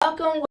Welcome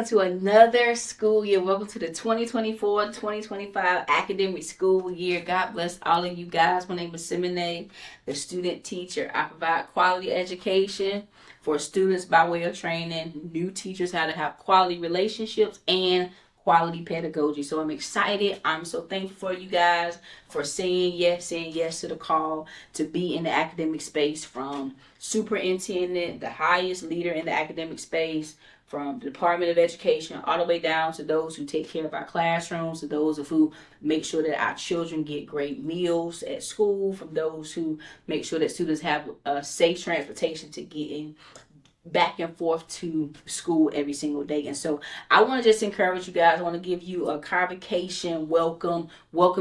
to another school year. Welcome to the 2024-2025 academic school year. God bless all of you guys. My name is Simone, the student teacher. I provide quality education for students by way of training new teachers how to have quality relationships and quality pedagogy. So I'm excited. I'm so thankful for you guys for saying yes to the call to be in the academic space, from superintendent, the highest leader in the academic space, from the Department of Education, all the way down to those who take care of our classrooms, to those of who make sure that our children get great meals at school, from those who make sure that students have safe transportation to get in back and forth to school every single day. And so I want to just encourage you guys. I want to give you a convocation welcome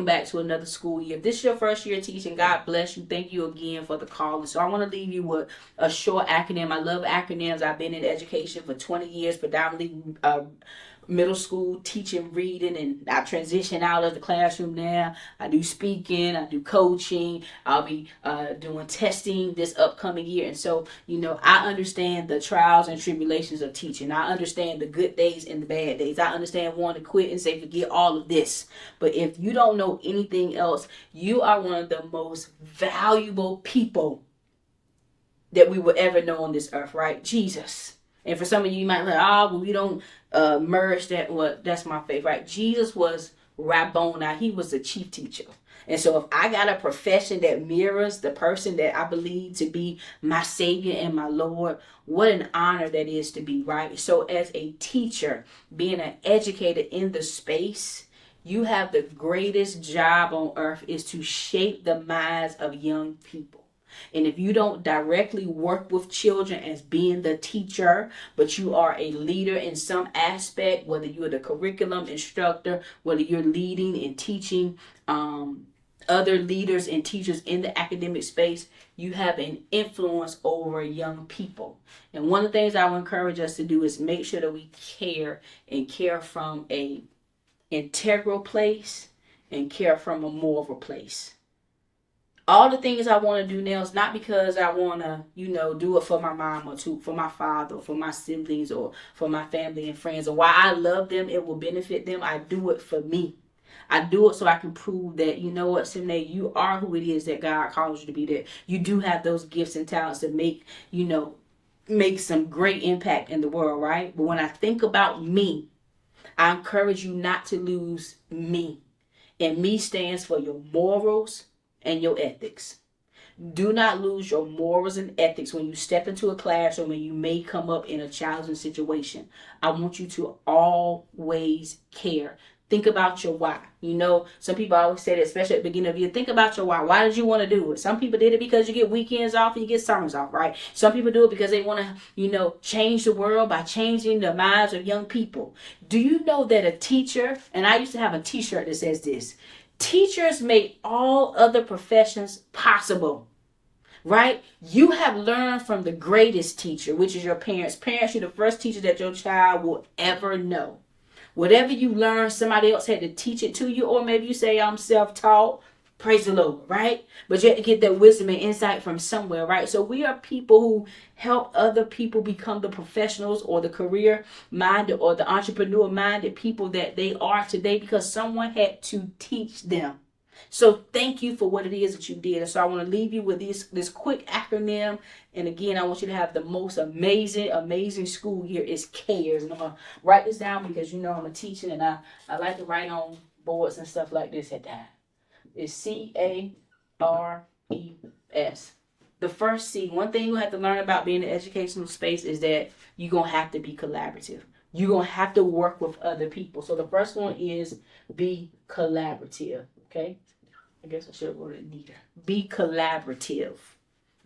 back to another school year. If this is your first year teaching, God bless you. Thank you again for the call. And so I want to leave you with a short acronym. I love acronyms. I've been in education for 20 years, predominantly middle school teaching reading, and I transition out of the classroom now. I do speaking, I do coaching, I'll be doing testing this upcoming year. And so I understand the trials and tribulations of teaching. I understand the good days and the bad days. I understand wanting to quit and say forget all of this. But if you don't know anything else, you are one of the most valuable people that we will ever know on this earth, right? Jesus. And for some of you might be like, well, we don't merge that. Well, that's my favorite, right? Jesus was Rabboni. He was the chief teacher. And so if I got a profession that mirrors the person that I believe to be my Savior and my Lord, what an honor that is to be, right? So as a teacher, being an educator in the space, you have the greatest job on earth, is to shape the minds of young people. And if you don't directly work with children as being the teacher, but you are a leader in some aspect, whether you're the curriculum instructor, whether you're leading and teaching other leaders and teachers in the academic space, you have an influence over young people. And one of the things I would encourage us to do is make sure that we care from a integral place and care from a moral place. All the things I want to do now is not because I want to, do it for my mom or for my father or for my siblings or for my family and friends, or why I love them, it will benefit them. I do it for me. I do it so I can prove that, you know what, Simone, you are who it is that God calls you to be, that you do have those gifts and talents to make some great impact in the world, right? But when I think about me, I encourage you not to lose me. And me stands for your morals and your ethics. Do not lose your morals and ethics when you step into a classroom and you may come up in a challenging situation. I want you to always care. Think about your why. Some people always say that, especially at the beginning of the year, think about your why. Why did you want to do it? Some people did it because you get weekends off and you get summers off, right? Some people do it because they want to, change the world by changing the minds of young people. Do you know that a teacher, and I used to have a t-shirt that says this, teachers make all other professions possible, right? You have learned from the greatest teacher, which is your parents. Parents, you're the first teacher that your child will ever know. Whatever you learn, somebody else had to teach it to you, or maybe you say, I'm self-taught. Praise the Lord, right? But you have to get that wisdom and insight from somewhere, right? So we are people who help other people become the professionals or the career-minded or the entrepreneur-minded people that they are today because someone had to teach them. So thank you for what it is that you did. And so I want to leave you with this quick acronym. And again, I want you to have the most amazing school year. Is CARES. And I'm going to write this down because I'm a teacher and I like to write on boards and stuff like this at that. Is CARES. The first C, one thing you have to learn about being in the educational space is that you're going to have to be collaborative. You're going to have to work with other people. So the first one is be collaborative. Okay? I guess I should have wrote it neater. Be collaborative.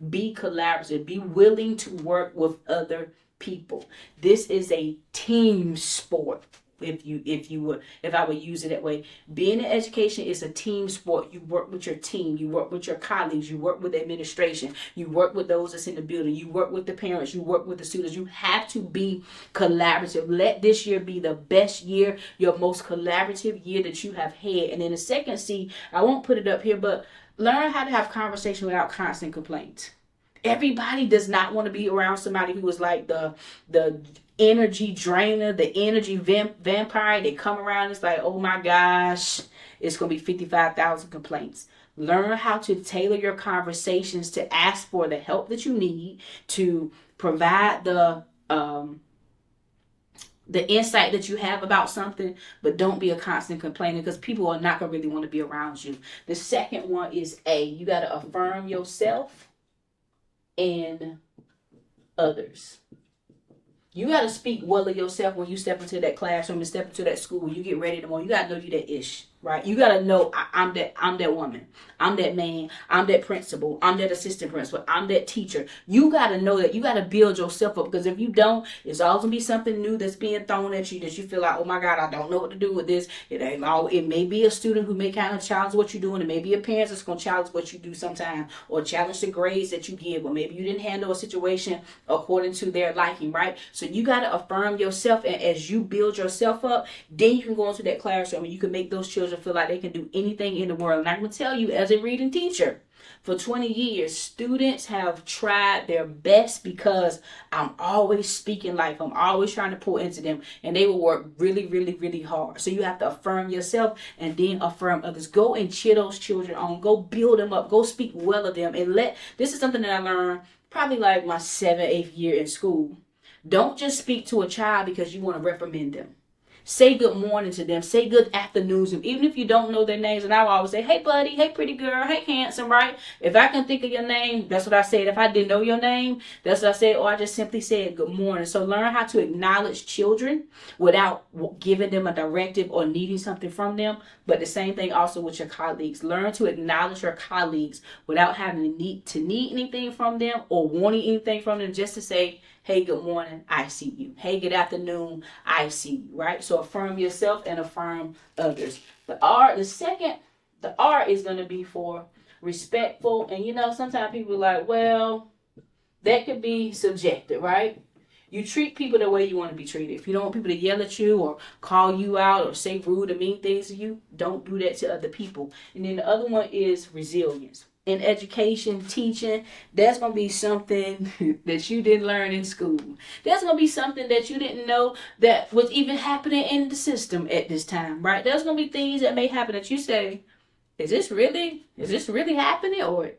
Be collaborative. Be willing to work with other people. This is a team sport. If I would use it that way. Being in education is a team sport. You work with your team, you work with your colleagues, you work with administration, you work with those that's in the building, you work with the parents, you work with the students. You have to be collaborative. Let this year be the best year, your most collaborative year that you have had. And then the second C, I won't put it up here, but learn how to have conversation without constant complaints. Everybody does not want to be around somebody who is like the energy drainer, the energy vampire. They come around, it's like, oh my gosh, it's going to be 55,000 complaints. Learn how to tailor your conversations to ask for the help that you need, to provide the insight that you have about something, but don't be a constant complainer, because people are not going to really want to be around you. The second one is you got to affirm yourself and others. You got to speak well of yourself when you step into that classroom and step into that school. When you get ready tomorrow, you got to know you that ish, right? You got to know I'm that woman. I'm that man. I'm that principal. I'm that assistant principal. I'm that teacher. You got to know that. You got to build yourself up, because if you don't, it's always going to be something new that's being thrown at you that you feel like, oh my God, I don't know what to do with this. It may be a student who may kind of challenge what you're doing. It may be a parent that's going to challenge what you do sometimes, or challenge the grades that you give, or maybe you didn't handle a situation according to their liking, right? So you got to affirm yourself, and as you build yourself up, then you can go into that classroom and you can make those children feel like they can do anything in the world. And I'm going to tell you, as a reading teacher, for 20 years, students have tried their best because I'm always speaking life. I'm always trying to pour into them, and they will work really, really, really hard. So you have to affirm yourself and then affirm others. Go and cheer those children on. Go build them up. Go speak well of them. And this is something that I learned probably like my 7th, 8th year in school. Don't just speak to a child because you want to reprimand them. Say good morning to them. Say good afternoon to them. Even if you don't know their names. And I will always say, hey, buddy. Hey, pretty girl. Hey, handsome, right? If I can think of your name, that's what I said. If I didn't know your name, that's what I said. Or I just simply said good morning. So learn how to acknowledge children without giving them a directive or needing something from them. But the same thing also with your colleagues. Learn to acknowledge your colleagues without having to need anything from them or wanting anything from them, just to say, hey, good morning, I see you. Hey, good afternoon, I see you, right? So affirm yourself and affirm others. The R is going to be for respectful. And sometimes people are like, well, that could be subjective, right? You treat people the way you want to be treated. If you don't want people to yell at you or call you out or say rude or mean things to you, don't do that to other people. And then the other one is resilience. In education, teaching, there's going to be something that you didn't learn in school. There's going to be something that you didn't know that was even happening in the system at this time, right? There's going to be things that may happen that you say, is this really happening? Or,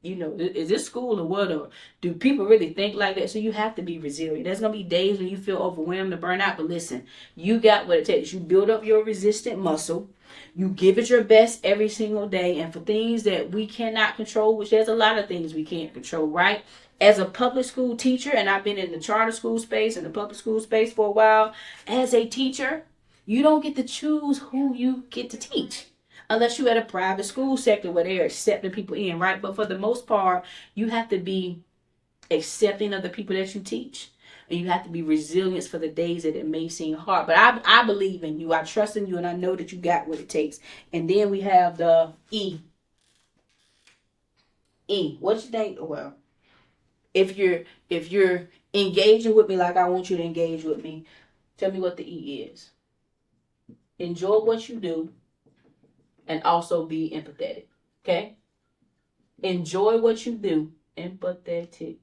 is this school or what? Or do people really think like that? So you have to be resilient. There's going to be days when you feel overwhelmed and burn out. But listen, you got what it takes. You build up your resistant muscle. You give it your best every single day. And for things that we cannot control, which there's a lot of things we can't control, right? As a public school teacher, and I've been in the charter school space and the public school space for a while, as a teacher, you don't get to choose who you get to teach. Unless you're at a private school sector where they're accepting people in, right? But for the most part, you have to be accepting of the people that you teach. And you have to be resilient for the days that it may seem hard. But I believe in you. I trust in you. And I know that you got what it takes. And then we have the E. E. What you think? Well, if you're engaging with me like I want you to engage with me, tell me what the E is. Enjoy what you do. And also be empathetic. Okay? Enjoy what you do. Empathetic.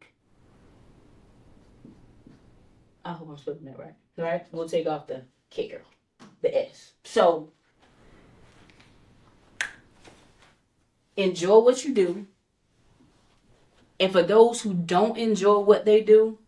I hope I'm spelling that right. All right? We'll take off the kicker. The S. So, enjoy what you do. And for those who don't enjoy what they do,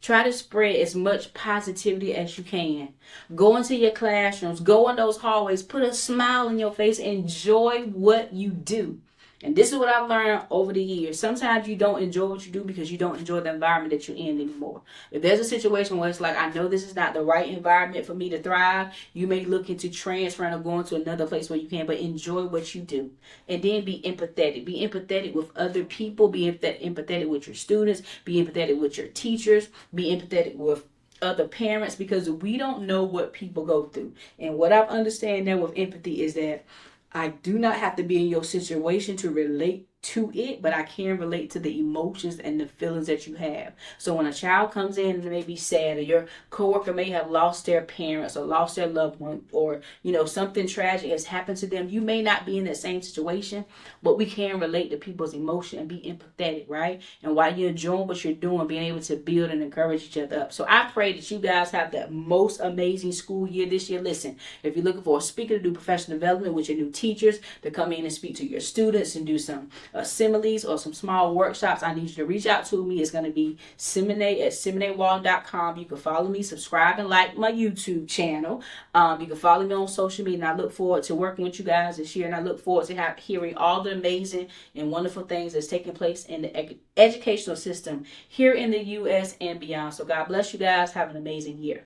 try to spread as much positivity as you can. Go into your classrooms. Go in those hallways. Put a smile on your face. Enjoy what you do. And this is what I've learned over the years. Sometimes you don't enjoy what you do because you don't enjoy the environment that you're in anymore. If there's a situation where it's like, I know this is not the right environment for me to thrive, you may look into transferring or going to another place where you can, but enjoy what you do. And then be empathetic. Be empathetic with other people. Be empathetic with your students. Be empathetic with your teachers. Be empathetic with other parents, because we don't know what people go through. And what I've understand now with empathy is that I do not have to be in your situation to relate to it, but I can relate to the emotions and the feelings that you have. So when a child comes in and may be sad, or your coworker may have lost their parents or lost their loved one, or something tragic has happened to them, you may not be in that same situation, but we can relate to people's emotion and be empathetic, right? And while you're enjoying what you're doing, being able to build and encourage each other up. So I pray that you guys have the most amazing school year this year. Listen, if you're looking for a speaker to do professional development with your new teachers, to come in and speak to your students and do some similes or some small workshops, I need you to reach out to me. It's going to be seminate@seminatewall.com. You can follow me, subscribe, and like my YouTube channel. You can follow me on social media, and I look forward to working with you guys this year, and I look forward to hearing all the amazing and wonderful things that's taking place in the educational system here in the U.S. and beyond. So God bless you guys. Have an amazing year.